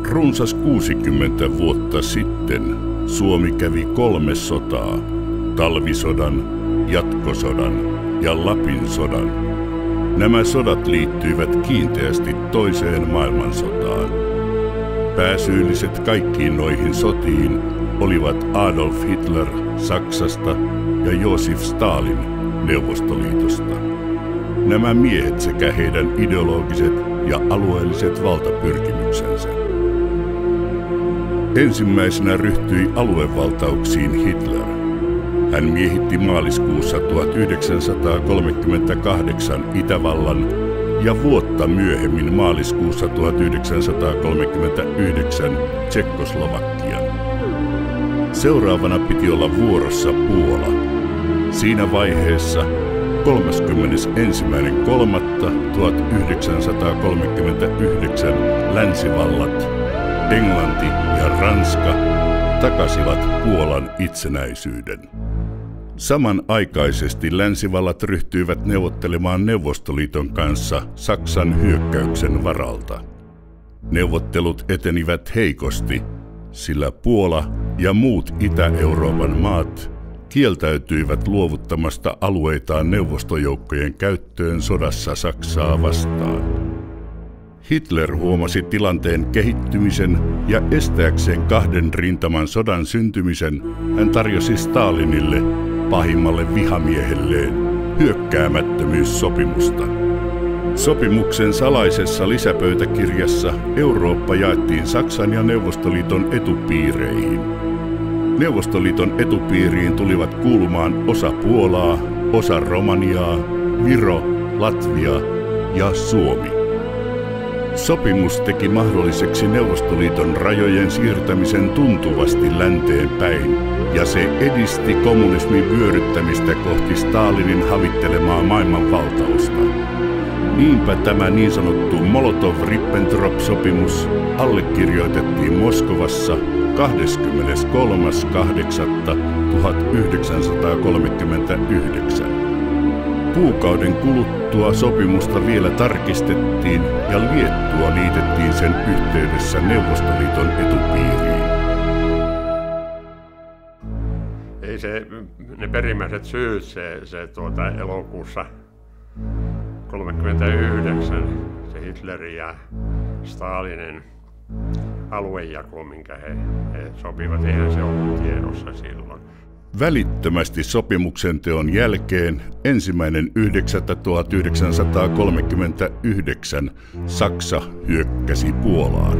Runsas 60 vuotta sitten Suomi kävi 3 sotaa, talvisodan, jatkosodan ja Lapin sodan. Nämä sodat liittyivät kiinteästi toiseen maailmansotaan. Pääsyylliset kaikkiin noihin sotiin olivat Adolf Hitler Saksasta ja Josif Stalin Neuvostoliitosta. Nämä miehet sekä heidän ideologiset ja alueelliset valtapyrkimyksensä. Ensimmäisenä ryhtyi aluevaltauksiin Hitler. Hän miehitti maaliskuussa 1938 Itävallan ja vuotta myöhemmin maaliskuussa 1939 Tšekkoslovakian. Seuraavana piti olla vuorossa Puola. Siinä vaiheessa 31.3.1939 länsivallat, Englanti ja Ranska takasivat Puolan itsenäisyyden. Samanaikaisesti länsivallat ryhtyivät neuvottelemaan Neuvostoliiton kanssa Saksan hyökkäyksen varalta. Neuvottelut etenivät heikosti, sillä Puola ja muut Itä-Euroopan maat kieltäytyivät luovuttamasta alueitaan neuvostojoukkojen käyttöön sodassa Saksaa vastaan. Hitler huomasi tilanteen kehittymisen ja estääkseen 2 rintaman sodan syntymisen hän tarjosi Stalinille, pahimmalle vihamiehelleen, hyökkäämättömyyssopimusta. Sopimuksen salaisessa lisäpöytäkirjassa Eurooppa jaettiin Saksan ja Neuvostoliiton etupiireihin. Neuvostoliiton etupiiriin tulivat kuulumaan osa Puolaa, osa Romaniaa, Viro, Latvia ja Suomi. Sopimus teki mahdolliseksi Neuvostoliiton rajojen siirtämisen tuntuvasti länteen päin, ja se edisti kommunismin vyöryttämistä kohti Stalinin havittelemaa maailmanvaltausta. Niinpä tämä niin sanottu Molotov-Ribbentrop-sopimus allekirjoitettiin Moskovassa 23.8.1939. Kuukauden kuluttua sopimusta vielä tarkistettiin ja Liettua liitettiin sen yhteydessä Neuvostoliiton etupiiriin. Ei ne perimmäiset syyt, elokuussa 1939, se Hitlerin ja Stalinin aluejako, minkä he sopivat, eihän se ollut tiedossa silloin. Välittömästi sopimuksen teon jälkeen 1.9.1939 Saksa hyökkäsi Puolaan.